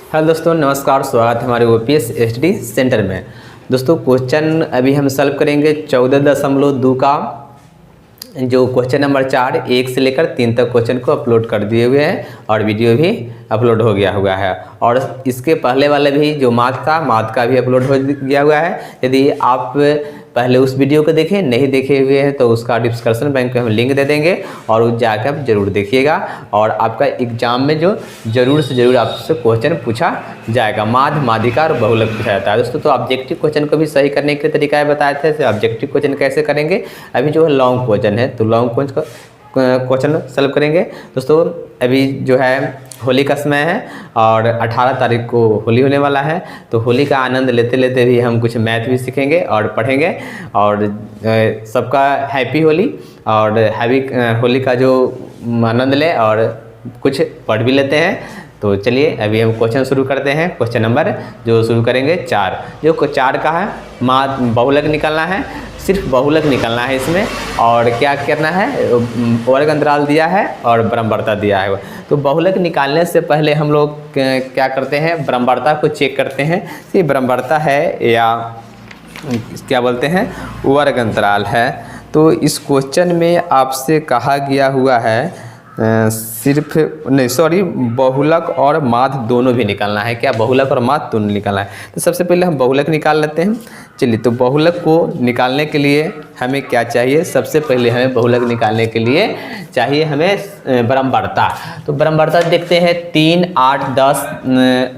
Hello दोस्तों, नमस्कार। स्वागत है हमारे ओपीएस स्टडी सेंटर में। दोस्तों क्वेश्चन अभी हम सॉल्व करेंगे 14.2 का जो क्वेश्चन नंबर 4 1 से लेकर 3 तक क्वेश्चन को अपलोड कर दिए हुए हैं और वीडियो भी अपलोड हो गया हुआ है। और इसके पहले वाले भी जो मैथ का भी अपलोड हो गया हुआ है। यदि आप पहले उस वीडियो को देखें, नहीं देखे हुए हैं तो उसका डिस्क्रिप्शन बैंक में हम लिंक दे देंगे और उस जाकर आप जरूर देखिएगा। और आपका एग्जाम में जो ज़रूर से ज़रूर आपसे क्वेश्चन पूछा जाएगा, माध्यिका और बहुलक पूछा जाता है दोस्तों। तो ऑब्जेक्टिव क्वेश्चन को भी सही करने के तरीका बताए थे, ऑब्जेक्टिव क्वेश्चन कैसे करेंगे। अभी जो है लॉन्ग क्वेश्चन है, तो लॉन्ग क्वेश्चन सॉल्व करेंगे दोस्तों। अभी जो है होली का समय है और 18 तारीख को होली होने वाला है, तो होली का आनंद लेते लेते भी हम कुछ मैथ भी सीखेंगे और पढ़ेंगे। और सबका हैप्पी होली और हैप्पी होली का जो आनंद ले और कुछ पढ़ भी लेते हैं। तो चलिए अभी हम क्वेश्चन शुरू करते हैं। क्वेश्चन नंबर जो शुरू करेंगे 4, जो 4 का है बहुलक निकालना है, सिर्फ बहुलक निकालना है इसमें। और क्या करना है, वर्ग अंतराल दिया है और बराबरता दिया है। तो बहुलक निकालने से पहले हम लोग क्या करते हैं, बराबरता को चेक करते हैं कि बराबरता है या क्या बोलते हैं वर्ग अंतराल है। तो इस क्वेश्चन में आपसे कहा गया हुआ है बहुलक और माध्य दोनों भी निकालना है। क्या बहुलक और माध्य दोनों निकालना है। तो सबसे पहले हम बहुलक निकाल लेते हैं। चलिए, तो बहुलक को निकालने के लिए हमें क्या चाहिए, सबसे पहले हमें बहुलक निकालने के लिए चाहिए हमें बराबरता। तो बराबरता देखते हैं 3, 8, 10,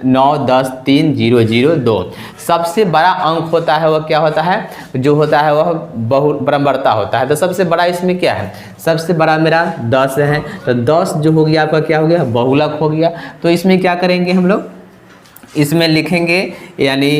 9, 10, 3, 0, 0, 2। सबसे बड़ा अंक होता है वह क्या होता है, जो होता है वह बराबरता होता है। तो सबसे बड़ा इसमें क्या है, सबसे बड़ा मेरा 10 है। तो 10 जो हो गया आपका क्या हो गया, बहुलक हो गया। तो इसमें क्या करेंगे हम लोग, इसमें लिखेंगे यानी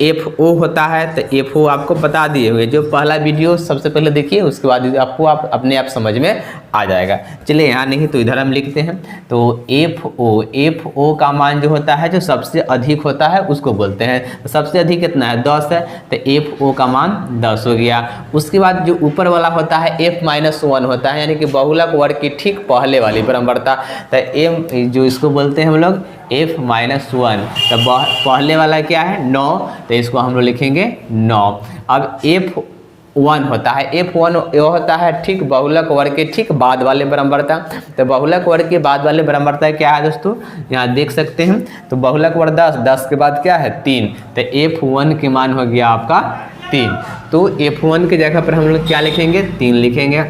FO होता है। तो FO आपको बता दिए हुए, जो पहला वीडियो सबसे पहले देखिए, उसके बाद आपको अपने आप समझ में आ जाएगा। चलिए यहाँ नहीं तो इधर हम लिखते हैं। तो FO का मान जो होता है, जो सबसे अधिक होता है उसको बोलते हैं। तो सबसे अधिक कितना है, 10 है। तो FO का मान 10 हो गया। उसके बाद जो ऊपर वाला होता है F-1 होता है, यानी कि बहुलक वर्ग की ठीक पहले वाली बराबरता। तो M जो इसको बोलते हैं हम लोग F-1। तो पहले वाला क्या है 9, तो इसको हम लोग लिखेंगे 9। अब F1 होता है, F1 होता है ठीक बहुलक वर्ग के ठीक बाद वाले बराबरता। तो बहुलक वर्ग के बाद वाले बराबरता क्या है दोस्तों, यहाँ देख सकते हैं। तो बहुलक वर्ग 10, 10 के बाद क्या है 3। तो F1 के मान हो गया आपका 3। तो F1 की जगह पर हम लोग क्या लिखेंगे, 3 लिखेंगे।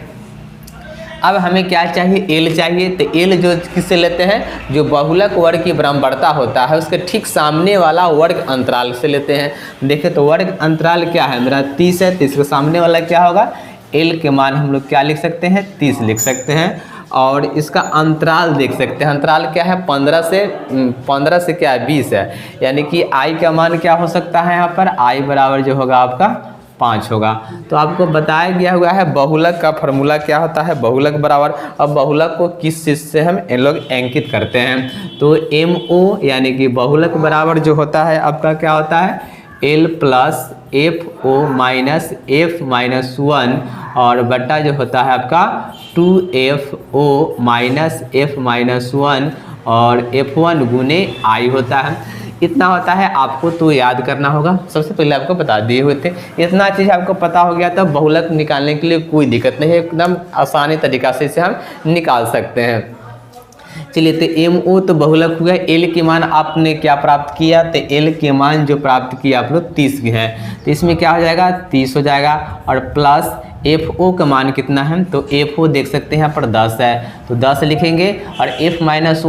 अब हमें क्या चाहिए, L चाहिए। तो L जो किससे लेते हैं, जो बहुलक वर्ग की बराबरता होता है उसके ठीक सामने वाला वर्ग अंतराल से लेते हैं। देखिए तो वर्ग अंतराल क्या है मेरा 30 है। 30 के सामने वाला क्या होगा, L के मान हम लोग क्या लिख सकते हैं, 30 लिख सकते हैं। और इसका अंतराल देख सकते हैं, अंतराल क्या है 15 से क्या है 20 है। यानी कि I का मान क्या हो सकता है, यहाँ पर I बराबर जो होगा आपका 5 होगा। तो आपको बताया गया हुआ है बहुलक का फॉर्मूला क्या होता है, बहुलक बराबर। अब बहुलक को किस चीज़ से हम इन लोग अंकित करते हैं, तो MO यानी कि बहुलक बराबर जो होता है आपका क्या होता है, L plus FO minus F-1 और बट्टा जो होता है आपका 2FO माइनस F-1 और F1 गुने I होता है। इतना होता है, आपको तो याद करना होगा। सबसे पहले आपको बता दिए हुए थे, इतना चीज़ आपको पता हो गया तो बहुलक निकालने के लिए कोई दिक्कत नहीं है, एकदम आसानी तरीक़ा से इसे हम निकाल सकते हैं। चलिए, तो MO तो बहुलक हुआ। L के मान आपने क्या प्राप्त किया, तो L के मान जो प्राप्त किया आप लोग 30 के हैं। तो इसमें क्या हो जाएगा, 30 हो जाएगा। और प्लस FO का मान कितना है, तो FO देख सकते हैं यहाँ पर 10 है, तो 10 लिखेंगे। और F-1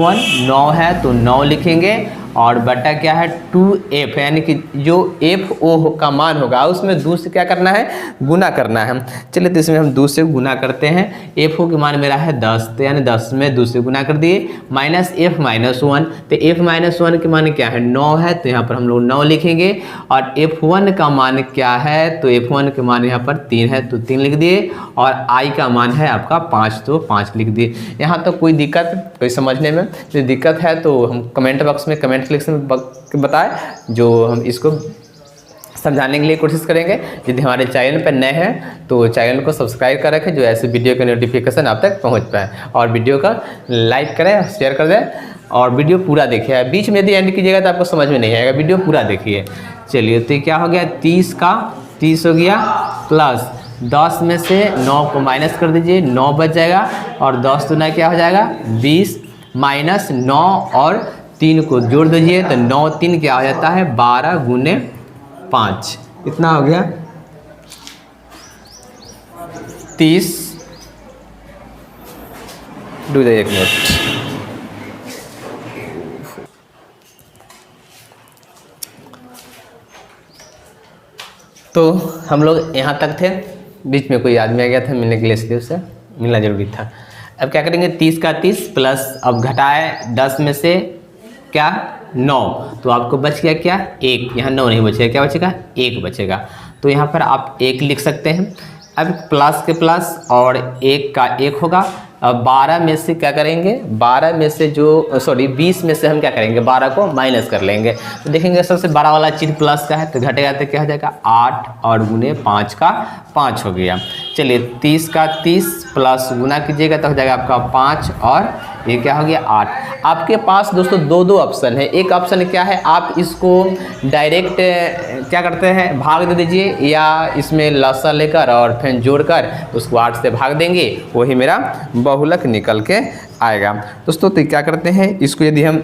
9 है, तो 9 लिखेंगे। और बटा क्या है 2F, यानी कि जो FO का मान होगा उसमें 2 से क्या करना है, गुना करना है। चलिए, तो इसमें हम 2 से गुना करते हैं। FO के मान मेरा है 10, तो यानी 10 में 2 से गुना कर दिए। माइनस F-1, तो F-1 के मान क्या है 9 है, तो यहाँ पर हम लोग 9 लिखेंगे। और F1 का मान क्या है, तो F1 के मान यहाँ पर 3 है, तो 3 लिख दिए। और I का मान है आपका 5, तो 5 लिख दिए। यहाँ तो कोई दिक्कत, कोई समझने में जो दिक्कत है तो हम कमेंट बॉक्स में कमेंट सेक्शन में बताएं, जो हम इसको समझाने के लिए कोशिश करेंगे। यदि हमारे चैनल पर नए हैं तो चैनल को सब्सक्राइब कर रखें, जो ऐसे वीडियो के नोटिफिकेशन आप तक पहुंच पाए। और वीडियो का लाइक करें, शेयर कर दें। और वीडियो पूरा देखिए, बीच में यदि एंड कीजिएगा तो आपको समझ में नहीं आएगा, वीडियो पूरा देखिए। चलिए तो क्या हो गया, 30 का 30 हो गया, प्लस 10 में से 9 को माइनस कर दीजिए, 9 बच जाएगा, और 10 दूना क्या हो जाएगा 20, माइनस 9 और 3 को जोड़ दीजिए तो 9 3 क्या हो जाता है 12 गुने 5, कितना हो गया 30। रुक जाइए 1 मिनट। तो हम लोग यहाँ तक थे, बीच में कोई आदमी आ गया था मिलने के लिए, इसलिए उससे मिलना जरूरी था। अब क्या करेंगे, 30 का 30 प्लस, अब घटाए 10 में से क्या 9, तो आपको बच गया क्या 1, यहाँ 9 नहीं बचेगा, क्या बचेगा 1 बचेगा। तो यहाँ पर आप 1 लिख सकते हैं। अब प्लस के प्लस और 1 का 1 होगा। अब 12 में से क्या करेंगे, 12 में से जो 20 में से हम क्या करेंगे 12 को माइनस कर लेंगे, तो देखेंगे सबसे बड़ा वाला चीज़ प्लस का है, तो घटेगा तो क्या हो जाएगा 8 और गुने 5 का 5 हो गया। चलिए 30 का 30 प्लस गुना कीजिएगा तो हो जाएगा आपका 5 और ये क्या हो गया 8। आपके पास दोस्तों दो ऑप्शन है। एक ऑप्शन क्या है, आप इसको डायरेक्ट क्या करते हैं भाग दे दीजिए, या इसमें लसा लेकर और फिर जोड़कर उसको 8 से भाग देंगे, वही मेरा बहुलक निकल के आएगा। दोस्तों तो क्या करते हैं, इसको यदि हम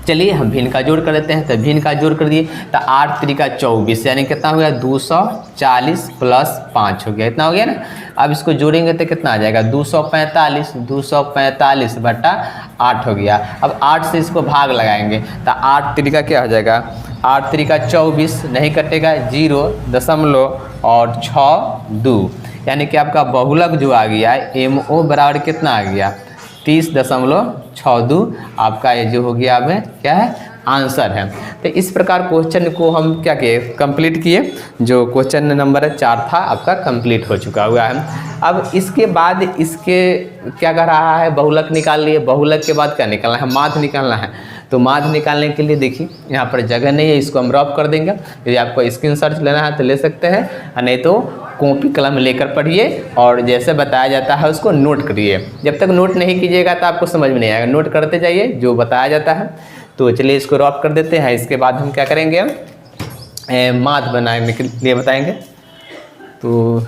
चलिए हम भिन्न का जोड़ कर लेते हैं, तो भिन्न का जोड़ कर दिए तो 8 त्रिका 24, यानी कितना हो गया 240 प्लस 5 हो गया, इतना हो गया ना। अब इसको जोड़ेंगे तो कितना आ जाएगा 245 बटा 8 हो गया। अब 8 से इसको भाग लगाएंगे तो 8 त्रिका क्या हो जाएगा, 8 त्रिका 24, नहीं कटेगा 0.62, यानी कि आपका बहुलक जो आ गया MO बराबर कितना आ गया 30.62, आपका ये जो हो गया अब क्या है आंसर है। तो इस प्रकार क्वेश्चन को हम क्या किए कंप्लीट किए, जो क्वेश्चन नंबर 4 था आपका कंप्लीट हो चुका हुआ है। अब इसके बाद इसके क्या कर रहा है, बहुलक निकाल लिए, बहुलक के बाद क्या निकालना है, माध्य निकालना है। तो माध्य निकालने के लिए देखिए यहाँ पर जगह नहीं है, इसको हम रफ कर देंगे। यदि आपको स्क्रीनशॉट लेना है तो ले सकते हैं, नहीं तो कॉपी कलम लेकर पढ़िए और जैसे बताया जाता है उसको नोट करिए। जब तक नोट नहीं कीजिएगा तो आपको समझ में नहीं आएगा, नोट करते जाइए जो बताया जाता है। तो चलिए इसको रफ कर देते हैं। इसके बाद हम क्या करेंगे, हम माध्य बनाने के लिए बताएंगे। तो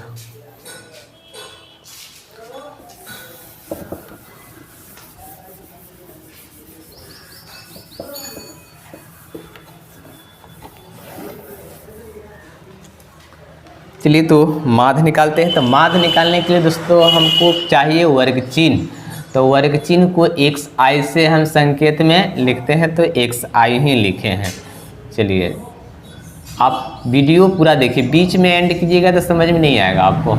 चलिए तो माध्य निकालते हैं। तो माध्य निकालने के लिए दोस्तों हमको चाहिए वर्ग चिन्ह। तो वर्ग चिन्ह को xi से हम संकेत में लिखते हैं, तो xi ही लिखे हैं। चलिए आप वीडियो पूरा देखिए, बीच में एंड कीजिएगा तो समझ में नहीं आएगा आपको।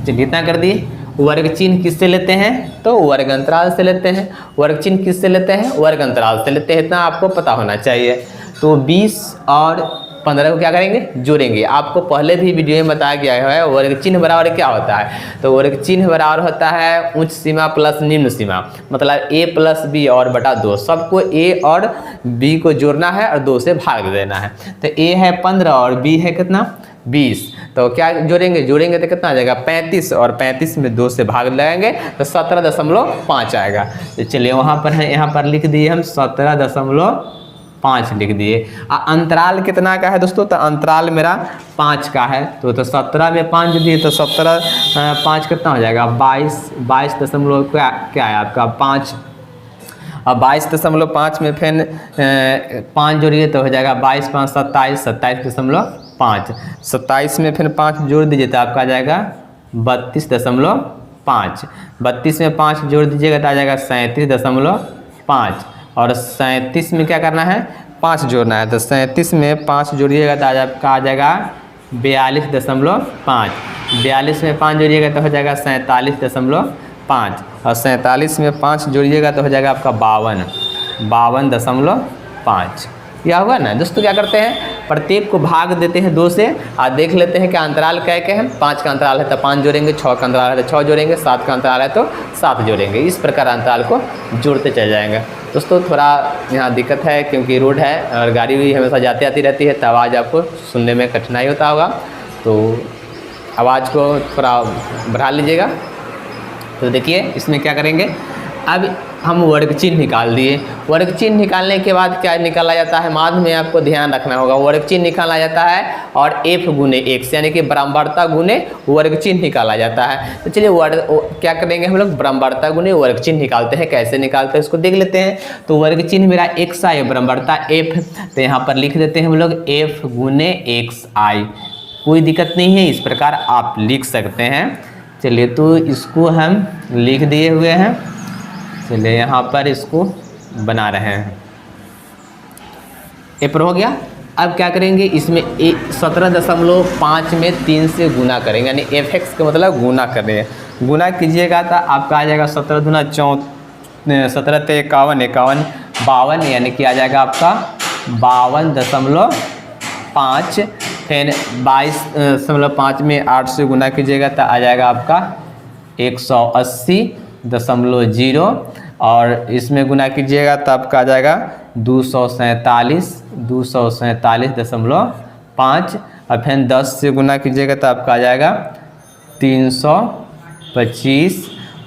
चलिए इतना कर दिए। वर्ग चिन्ह किससे लेते हैं, तो वर्ग अंतराल से लेते हैं। वर्ग चिन्ह किससे लेते हैं, वर्ग अंतराल से लेते हैं, इतना आपको पता होना चाहिए। तो 20 और 15 को क्या करेंगे जोड़ेंगे। आपको पहले भी वीडियो में बताया गया है वर्ग चिन्ह बराबर क्या होता है। तो वर्ग चिन्ह बराबर होता है उच्च सीमा प्लस निम्न सीमा, मतलब a प्लस बी और बटा 2। सबको a और b को जोड़ना है और 2 से भाग देना है। तो a है 15 और b है कितना 20। तो क्या जोड़ेंगे तो कितना आ जाएगा 35, और 35 में 2 से भाग लगाएंगे तो 17.5 आएगा। तो चलिए वहाँ पर है, यहाँ पर लिख दिए हम 17.5 लिख दिए। अंतराल कितना का है दोस्तों, तो अंतराल मेरा 5 का है। तो 17 में 5 दिए तो 17 5 कितना हो जाएगा 22 दशमलव क्या है आपका 5। अब 22.5 में फिर 5 जोड़िए तो हो जाएगा 22 5 27, 27.5। 27 में फिर 5 जोड़ दीजिए तो आपका आ जाएगा 32.5। 32 में 5 जोड़ दीजिएगा तो आ जाएगा 37.5। और 37 में क्या करना है 5 जोड़ना है। तो 37 में 5 जोड़िएगा तो आपका आ जाएगा 42.5। 42 में 5 जोड़िएगा तो हो जाएगा 47.5। और 47 में 5 जोड़िएगा तो हो जाएगा आपका 52.5। यह होगा ना दोस्तों। क्या करते हैं प्रत्येक को भाग देते हैं 2 से और देख लेते हैं कि अंतराल क्या है। 5 का अंतराल है तो 5 जोड़ेंगे, 6 का अंतराल है तो 6 जोड़ेंगे, 7 का अंतराल है तो 7 जोड़ेंगे। इस प्रकार अंतराल को जोड़ते चले जाएंगे। दोस्तों थोड़ा यहाँ दिक्कत है क्योंकि रोड है और गाड़ी भी हमेशा जाती आती रहती है, तो आवाज़ आपको सुनने में कठिनाई होता होगा, तो आवाज़ को थोड़ा बढ़ा लीजिएगा। तो देखिए इसमें क्या करेंगे, अब हम वर्ग चिन्ह निकाल दिए। वर्ग चिन्ह निकालने के बाद क्या निकाला जाता है, माध्य में आपको ध्यान रखना होगा, वर्ग चिन्ह निकाला जाता है और f गुने x यानी कि बराबरता गुने वर्ग चिन्ह निकाला जाता है। तो चलिए क्या करेंगे हम लोग, बराबरता गुने वर्ग चिन्ह निकालते हैं। कैसे निकालते हैं इसको देख लेते हैं। तो वर्ग चिन्ह मेरा x आए, बराबरता f, तो यहाँ पर लिख देते हैं हम लोग f गुने x आई। कोई दिक्कत नहीं है, इस प्रकार आप लिख सकते हैं। चलिए तो इसको हम लिख दिए हुए हैं, चलिए यहाँ पर इसको बना रहे हैं। ए पर हो गया। अब क्या करेंगे, इसमें 17.5 में 3 से गुना करेंगे, यानी fx का मतलब गुना करेंगे। गुना कीजिएगा तो आपका आ जाएगा 17 दूना 14, 17 ते 51, 51 52, यानी कि आ जाएगा आपका 52.5। फिर 22.5 में 8 से गुना कीजिएगा तो आ जाएगा आपका 180.0, और इसमें गुना कीजिएगा तो आपका आ जाएगा 247.5, और फिर 10 से गुना कीजिएगा तो आपका आ जाएगा 325,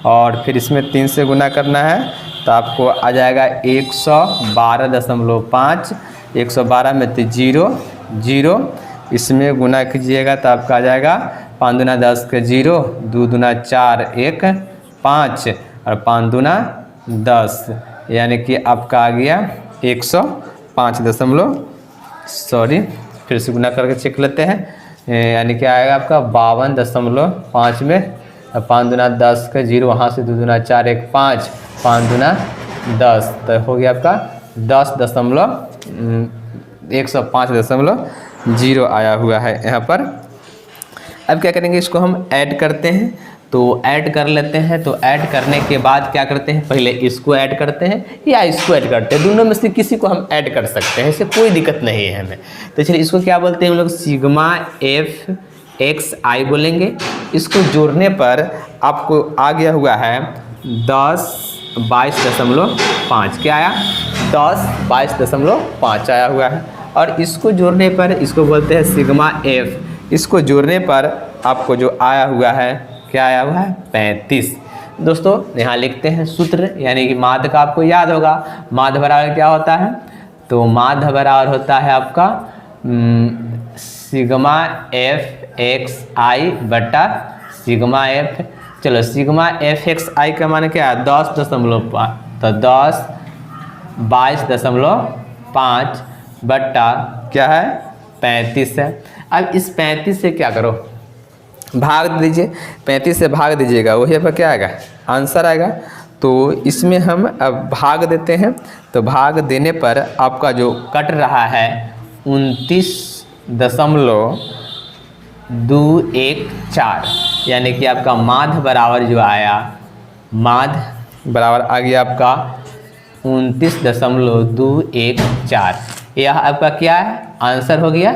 और फिर इसमें 3 से गुना करना है तो आपको आ जाएगा 112.5, 112 में तो 0 0, इसमें गुना कीजिएगा तो आपका आ जाएगा 5 दूना 10 के 0, 2 दूना 4, 1 5, और 5 दूना 10, यानी कि आपका आ गया 105 सॉरी फिर से गुना करके चेक लेते हैं, यानी कि आएगा आपका 52.5 में 5 दूना 10 के 0, वहाँ से 2 दूना 4, 1 5, 5 दूना 10, तो हो गया आपका 105.0 आया हुआ है यहाँ पर। अब क्या करेंगे, इसको हम ऐड करते हैं। तो ऐड कर लेते हैं। तो ऐड करने के बाद क्या करते हैं, पहले इसको ऐड करते हैं या इसको ऐड करते हैं, दोनों में से किसी को हम ऐड कर सकते हैं, इससे कोई दिक्कत नहीं है हमें। तो चलिए इसको क्या बोलते हैं हम लोग, सिग्मा एफ एक्स आई बोलेंगे। इसको जोड़ने पर आपको आ गया हुआ है 10/22.5। क्या आया, 10/22.5 आया हुआ है। और इसको जोड़ने पर इसको बोलते हैं सिग्मा एफ। इसको जोड़ने पर आपको जो आया हुआ है, क्या आया हुआ है, 35। दोस्तों यहाँ लिखते हैं सूत्र, यानी कि माध्य का आपको याद होगा, माध्य बराबर क्या होता है, तो माध्य बराबर होता है आपका सिग्मा एफ एक्स आई बटा सिग्मा एफ। चलो सिग्मा एफ एक्स आई का मान क्या है, 10.5, तो 10/22.5 बटा क्या है, 35 है। अब इस 35 से क्या करो, भाग दीजिए, 35 से भाग दीजिएगा, वही पर क्या आएगा, आंसर आएगा। तो इसमें हम अब भाग देते हैं। तो भाग देने पर आपका जो कट रहा है 29.214, यानी कि आपका माध्य बराबर जो आया, माध्य बराबर आ गया आपका 29.214। यह आपका क्या है, आंसर हो गया।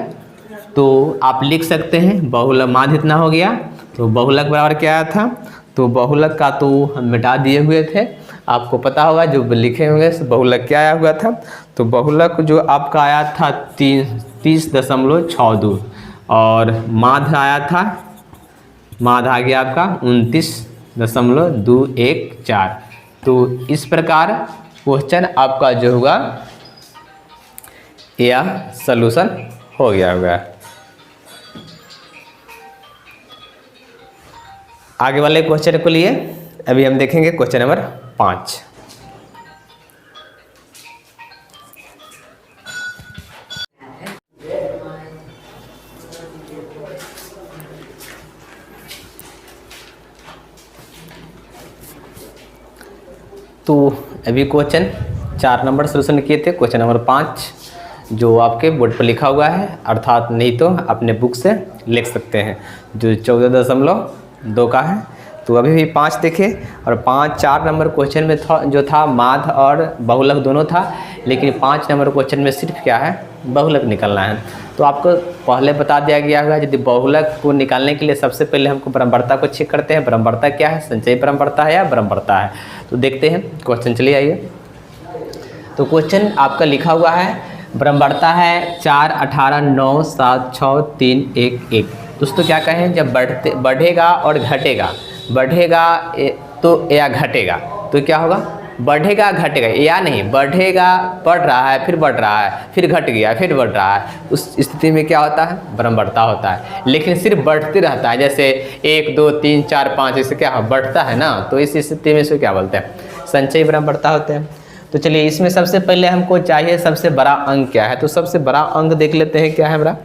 तो आप लिख सकते हैं बहुलक, माध्य इतना हो गया, तो बहुलक बराबर क्या आया था, तो बहुलक का तो हम मिटा दिए हुए थे, आपको पता होगा जो लिखे होंगे बहुलक क्या आया हुआ था। तो बहुलक जो आपका आया था 30.62, और माध्य आया था, माध्य आ गया आपका 29.214। तो इस प्रकार क्वेश्चन आपका जो होगा यह सलूशन हो गया होगा। आगे वाले क्वेश्चन को लिए अभी हम देखेंगे क्वेश्चन नंबर 5। तो अभी क्वेश्चन 4 नंबर सॉल्यूशन किए थे, क्वेश्चन नंबर 5 जो आपके बोर्ड पर लिखा हुआ है, अर्थात नहीं तो अपने बुक से लिख सकते हैं, जो 14.2 का है। तो अभी भी 5 देखे, और 4 नंबर क्वेश्चन में था जो था माध्य और बहुलक दोनों था, लेकिन 5 नंबर क्वेश्चन में सिर्फ क्या है, बहुलक निकालना है। तो आपको पहले बता दिया गया होगा, यदि बहुलक को निकालने के लिए सबसे पहले हमको बराबरता को चेक करते हैं। बराबरता क्या है, संचयी बराबरता है या बराबरता है। तो देखते हैं क्वेश्चन, चलिए आइए। तो क्वेश्चन आपका लिखा हुआ है, बराबरता है 4, 18, 9, 7, 6, 3, 1, 1। दोस्तों क्या कहें, जब बढ़ेगा और घटेगा, बढ़ेगा तो या घटेगा, तो क्या होगा, बढ़ेगा घटेगा, या नहीं बढ़ेगा, बढ़ रहा है फिर बढ़ रहा है फिर घट गया फिर बढ़ रहा है, उस स्थिति में क्या होता है, ब्रह्मवर्ता होता है। लेकिन सिर्फ बढ़ते रहता है, जैसे 1 2 3 4 5 ऐसे क्या बढ़ता है ना, तो इस स्थिति में इसको क्या बोलते हैं, संचयी ब्रह्मवर्ता होते हैं। तो चलिए इसमें सबसे पहले हमको चाहिए सबसे बड़ा अंक क्या है, तो सबसे बड़ा अंक देख लेते हैं क्या है हमारा।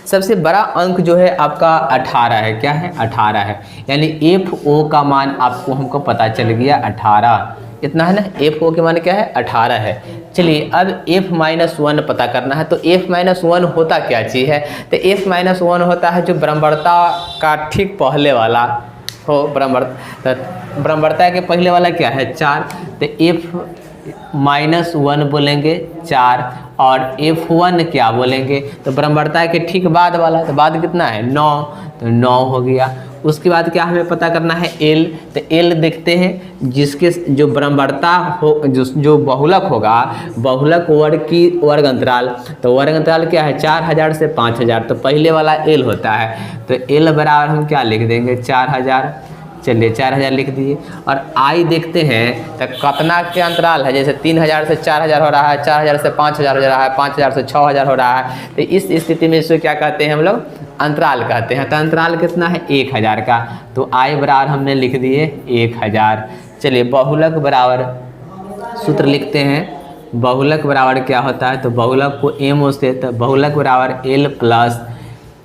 सबसे बड़ा अंक जो है आपका 18 है, क्या है 18 है, यानी FO का मान आपको हमको पता चल गया 18, इतना है ना, FO के मान क्या है 18 है। चलिए अब F-1 पता करना है, तो F-1 होता क्या चीज़ है, तो F-1 होता है जो ब्रह्मवर्ता का ठीक पहले वाला हो, ब्रह्मवर्ता के पहले वाला क्या है 4, तो F-1 बोलेंगे 4, और F1 क्या बोलेंगे, तो ब्रह्मवर्ता के ठीक बाद वाला, तो बाद कितना है 9, तो 9 हो गया। उसके बाद क्या हमें पता करना है L, तो L देखते हैं जिसके जो ब्रह्मवर्ता हो, जो बहुलक होगा, बहुलक वर्ग की वर्ग अंतराल, तो वर्ग अंतराल क्या है 4000 से 5000, तो पहले वाला L होता है, तो L बराबर हम क्या लिख देंगे 4000, चलिए 4000 लिख दिए। और I देखते हैं तो कितना के अंतराल है, जैसे 3000 से 4000 हो रहा है, 4000 से 5000 हो रहा है, 5000 से 6000 हो रहा है, तो इस स्थिति में इसको क्या कहते हैं हम लोग, अंतराल कहते हैं। तो अंतराल कितना है 1000 का, तो I बराबर हमने लिख दिए 1000। चलिए बहुलक बराबर सूत्र लिखते हैं, बहुलक बराबर क्या होता है, तो बहुलक को MO से, तो बहुलक बराबर L plus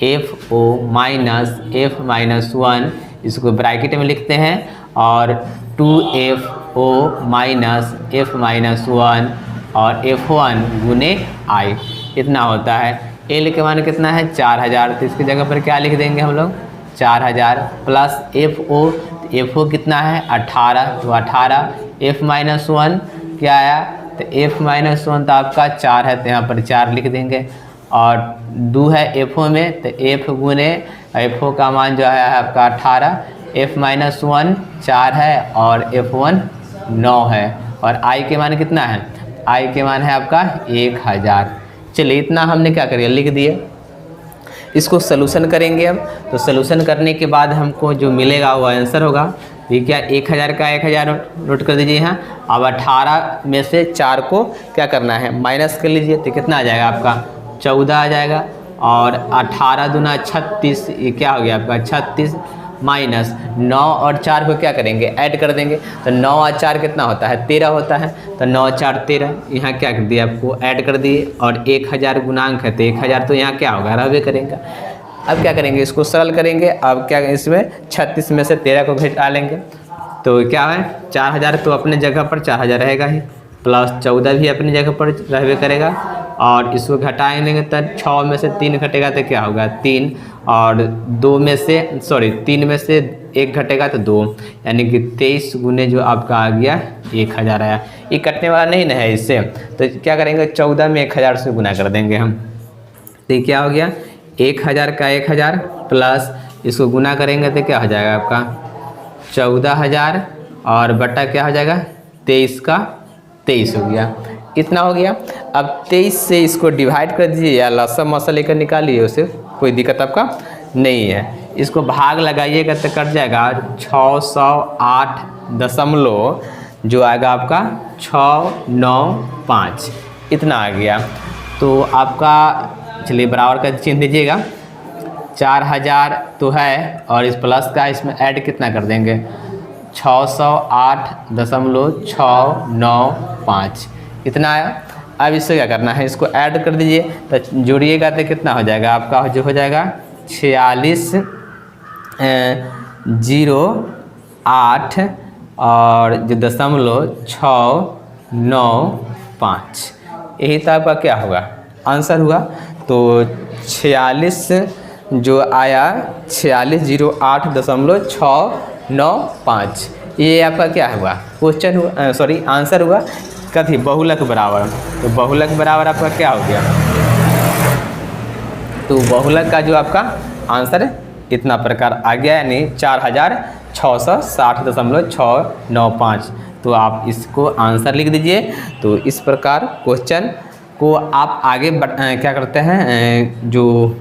FO minus F-1, इसको ब्रैकेट में लिखते हैं, और 2FO माइनस F-1 और F1 गुने I, इतना होता है। L के मान कितना है 4000, तो इसकी जगह पर क्या लिख देंगे हम लोग 4000 प्लस FO कितना है 18, तो 18 F-1 क्या आया, तो F-1 तो आपका 4 है, तो यहाँ पर 4 लिख देंगे, और 2 है FO में, तो F गुने FO का मान जो है आपका 18, F-1 4 है और F1 9 है, और I के मान कितना है, I के मान है आपका 1000। चलिए इतना हमने क्या करिए लिख दिए। इसको सलूशन करेंगे हम, तो सलूशन करने के बाद हमको जो मिलेगा वो आंसर होगा, ये क्या 1000 का 1000 नोट कर दीजिए यहाँ। अब 18 में से 4 को क्या करना है माइनस कर लीजिए, तो कितना आ जाएगा आपका 14 आ जाएगा, और 18 दूना 36, ये क्या हो गया आपका 36, माइनस 9 और 4 को क्या करेंगे ऐड कर देंगे, तो 9 और 4 कितना होता है 13 होता है, तो 9 4 13, यहाँ क्या कर दिया आपको ऐड कर दिए, और 1000 गुणांक है, तो 1000 तो यहाँ क्या होगा रहबे करेंगे। अब क्या करेंगे इसको सरल करेंगे, अब क्या इसमें 36 में से 13 को घटा लेंगे, तो क्या है 4000 तो अपने जगह पर 4000 रहेगा ही, प्लस 14 भी अपनी जगह पर रहबे करेगा, और इसको घटाएंगे तो 6 में से 3 घटेगा तो क्या होगा 3, और 2 में से 3 में से 1 घटेगा तो 2, यानी कि 23 गुने जो आपका आ गया 1000 आया। ये कटने वाला नहीं ना है इससे, तो क्या करेंगे 14 में 1000 से गुना कर देंगे हम, तो ये क्या हो गया 1000 का 1000 प्लस इसको गुना करेंगे तो क्या हो जाएगा आपका 14000, और बटा क्या हो जाएगा 23 का 23 हो गया, इतना हो गया। अब 23 से इसको डिवाइड कर दीजिए या लसा मसा लेकर निकालिए, उसे कोई दिक्कत आपका नहीं है। इसको भाग लगाइएगा तो कट जाएगा 608 दशमलव जो आएगा आपका 695, इतना आ गया। तो आपका चलिए बराबर का चिन्ह दीजिएगा, 4000 तो है, और इस प्लस का इसमें ऐड कितना कर देंगे 608.695, इतना आया। अब इससे क्या करना है इसको ऐड कर दीजिए, तो जोड़िएगा तो कितना हो जाएगा आपका जो हो जाएगा 46.08 और जो 0.695, यही तो आपका क्या होगा आंसर हुआ। तो 46 जो आया 4608.695, ये आपका क्या हुआ क्वेश्चन हुआ, सॉरी आंसर हुआ कथी बहुलक बराबर। तो बहुलक बराबर आपका क्या हो गया, तो बहुलक का जो आपका आंसर इतना प्रकार आ गया, यानी 4660.695। तो आप इसको आंसर लिख दीजिए। तो इस प्रकार क्वेश्चन को आप आगे क्या करते हैं, जो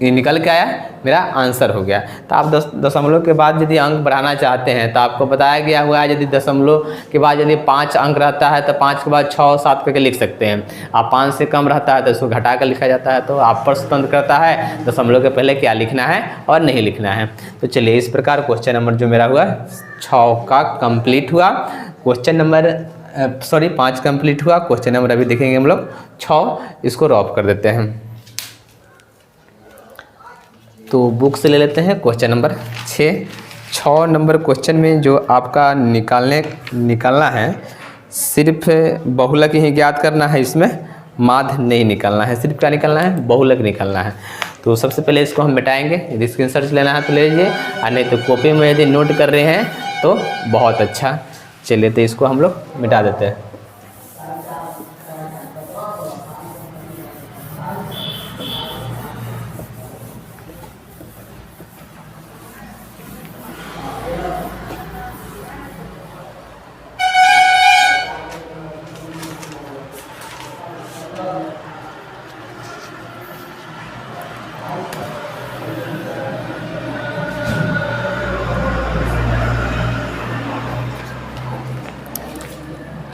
निकल के आया मेरा आंसर हो गया। तो आप दशमलव के बाद यदि अंक बढ़ाना चाहते हैं तो आपको बताया गया हुआ है, यदि दशमलव के बाद यदि 5 अंक रहता है तो 5 के बाद 6 7 करके लिख सकते हैं। आप 5 से कम रहता है तो इसको घटा कर लिखा जाता है। तो आप पर स्वतंत्र करता है दशमलव के पहले क्या लिखना है और नहीं लिखना है। तो चलिए इस प्रकार क्वेश्चन नंबर जो मेरा हुआ 6 का कंप्लीट हुआ। क्वेश्चन नंबर 5 कंप्लीट हुआ। क्वेश्चन नंबर अभी देखेंगे हम लोग 6, इसको रॉप कर देते हैं। तो बुक से ले लेते हैं क्वेश्चन नंबर 6 नंबर क्वेश्चन में जो आपका निकालना है, सिर्फ बहुलक ही ज्ञात करना है, इसमें माध्य नहीं निकालना है। सिर्फ क्या निकालना है, बहुलक निकालना है। तो सबसे पहले इसको हम मिटाएंगे। यदि स्क्रीनशॉट लेना है तो ले लीजिए, और नहीं तो कॉपी में यदि नोट कर रहे हैं तो बहुत अच्छा। चलिए तो इसको हम लोग मिटा देते हैं।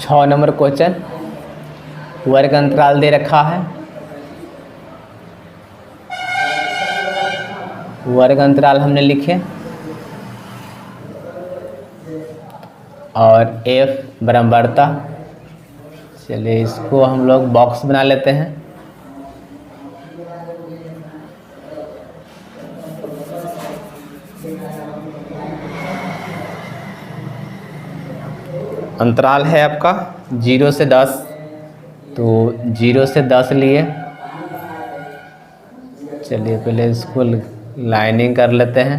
छः नंबर क्वेश्चन, वर्ग अंतराल दे रखा है। वर्ग अंतराल हमने लिखे और f बराबरता। चलिए इसको हम लोग बॉक्स बना लेते हैं। अंतराल है आपका 0 से 10, तो 0 से 10 लिए। चलिए पहले इसको लाइनिंग कर लेते हैं।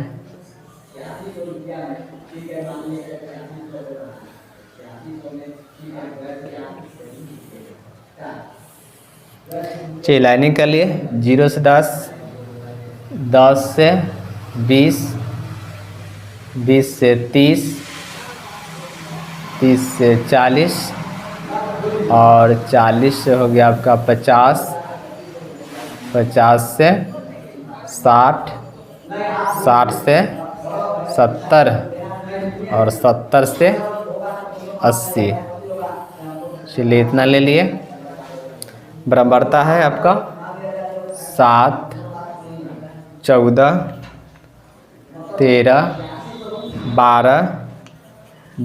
चलिए लाइनिंग कर लिए। 0 से 10, 10 से 20, 20 से 30, 30 से 40 और 40 से हो गया आपका 50, 50 से 60, 60 से 70 और 70 से 80। चलिए इतना ले लिए। बराबरता है आपका 7, 14, 13, 12,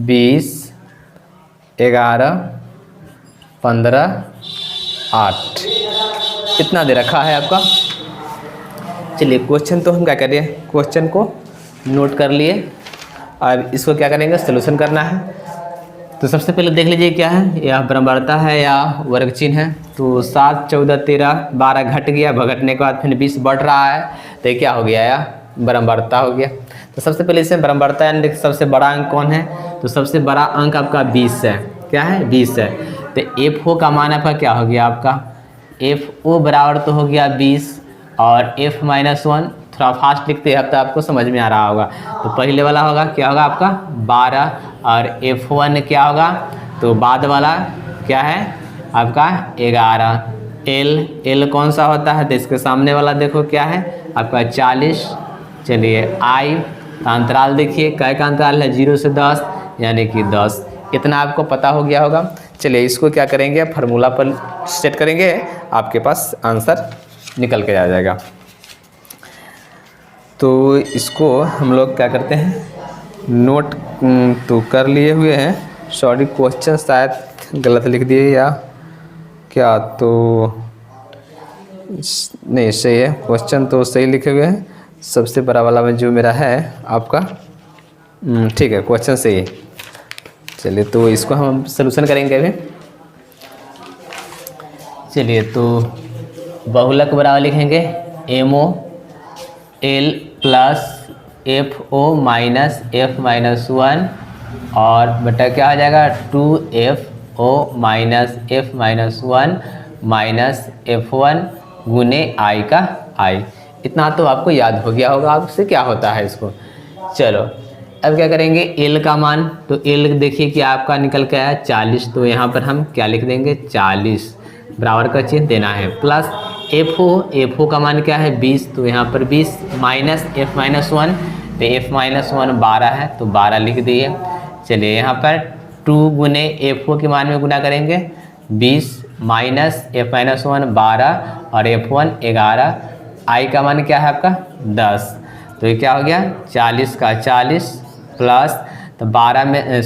20, 11, 15, 8 इतना दे रखा है आपका। चलिए क्वेश्चन तो हम क्या करें, क्वेश्चन को नोट कर लिए। अब इसको क्या करेंगे, सलूशन करना है। तो सबसे पहले देख लीजिए क्या है, या बराबरता है या वर्ग चिन्ह है। तो 7, 14, 13, 12 घट गया, घटने के बाद फिर 20 बढ़ रहा है, तो ये क्या हो गया, या बराबरता हो गया। तो सबसे पहले इसमें बराबरता यानी सबसे बड़ा अंक कौन है, तो सबसे बड़ा अंक आपका 20 है। क्या है, 20 है। तो एफ ओ का मान आपका क्या हो गया, आपका एफ ओ बराबर तो हो गया 20 और f - 1। थोड़ा फास्ट लिखते हैं तो आपको समझ में आ रहा होगा। तो पहले वाला होगा क्या होगा आपका 12 और f1 क्या होगा, तो बाद वाला क्या है आपका 11। एल कौन सा होता है, तो इसके सामने वाला देखो क्या है आपका 40। चलिए आई का अंतराल देखिए, कै का अंतराल है 0 से 10 यानी कि 10। इतना आपको पता हो गया होगा। चलिए इसको क्या करेंगे, फार्मूला पर सेट करेंगे, आपके पास आंसर निकल के आ जाएगा। तो इसको हम लोग क्या करते हैं, नोट तो कर लिए हुए हैं। सॉरी क्वेश्चन शायद गलत लिख दिए या क्या, तो नहीं सही है, क्वेश्चन तो सही लिखे हुए हैं। सबसे बड़ा वाला में जो मेरा है आपका ठीक है, क्वेश्चन सही है। चलिए तो इसको हम सलूशन करेंगे अभी। चलिए तो बहुलक बराबर लिखेंगे MO L plus F O minus F - 1 और बटा क्या हो जाएगा 2f o minus F - 1 minus f1 गुने आई का आई। इतना तो आपको याद हो गया होगा आपसे क्या होता है इसको। चलो अब क्या करेंगे, एल का मान, तो एल देखिए कि आपका निकल के आया 40। तो यहाँ पर हम क्या लिख देंगे 40 बराबर का चिन्ह देना है, प्लस एफ ओ का मान क्या है 20, तो यहाँ पर 20 माइनस f माइनस 1, तो f माइनस 1 12 है तो 12 लिख दिए। चलिए यहाँ पर 2 गुने एफ ओ के मान में गुना करेंगे 20 माइनस f माइनस 1 12 और f1 11, आई का मान क्या है आपका 10, तो ये क्या हो गया 40 का 40 प्लस, तो 12 में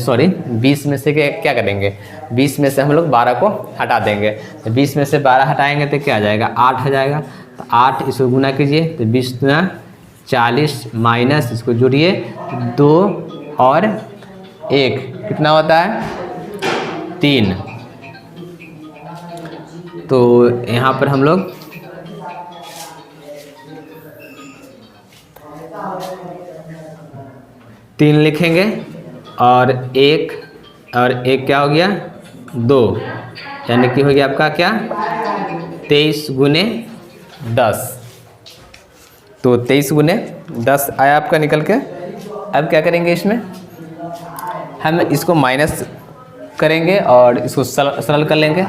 20 में से क्या करेंगे, 20 में से हम लोग 12 को हटा देंगे, तो 20 में से 12 हटाएंगे तो क्या आ जाएगा 8 आ जाएगा। तो 8 इसको गुना कीजिए तो 20 गुना 40 माइनस इसको जोड़िए 2 और 1 कितना होता है 3। तो यहाँ पर हम लोग तीन लिखेंगे और एक क्या हो गया 2, यानी कि हो गया आपका क्या 23 गुने 10, तो 23 गुने 10 आया आपका निकल के। अब क्या करेंगे, इसमें हम इसको माइनस करेंगे और इसको सरल कर लेंगे,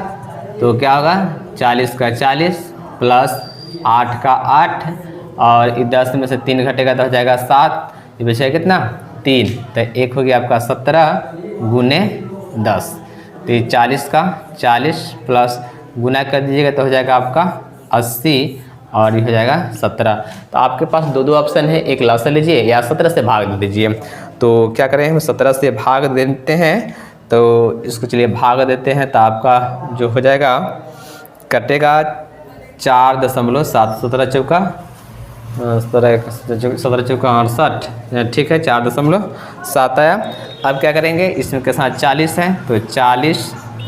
तो क्या होगा 40 का 40 प्लस 8 का 8 और 10 में से 3 घटेगा तो हो जाएगा 7, ये बचेगा कितना 3, तो एक हो गया आपका 17 गुने 10, तो ये 40 का 40 प्लस गुना कर दीजिएगा तो हो जाएगा आपका 80 और ये हो जाएगा 17। तो आपके पास दो ऑप्शन है, एक लॉस लीजिए या 17 से भाग दे दीजिए। तो क्या करें, हम 17 से भाग देते हैं, तो इसको चलिए भाग देते हैं, तो आपका जो हो जाएगा कटेगा 4.7, 17 चौका 17 चौका 68, ठीक है 4.7 आया। अब क्या करेंगे, इसमें के साथ 40 है तो 40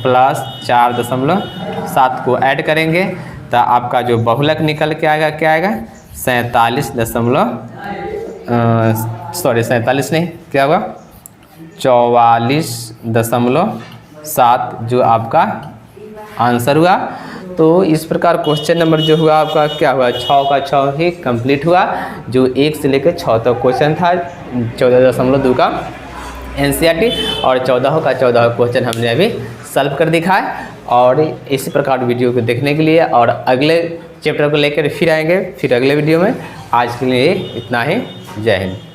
प्लस 4.7 को ऐड करेंगे तो आपका जो बहुलक निकल के आएगा क्या आएगा 47 नहीं क्या होगा 44.7 जो आपका आंसर हुआ। तो इस प्रकार क्वेश्चन नंबर जो हुआ आपका क्या हुआ 6 का 6 ही कंप्लीट हुआ। जो 1 से लेकर 6 तक क्वेश्चन था 14.2 का NCERT और 14 का 14 क्वेश्चन हमने अभी सॉल्व कर दिखाया। और इसी प्रकार वीडियो को देखने के लिए और अगले चैप्टर को लेकर फिर आएंगे फिर अगले वीडियो में। आज के लिए इतना ही, जय हिंद।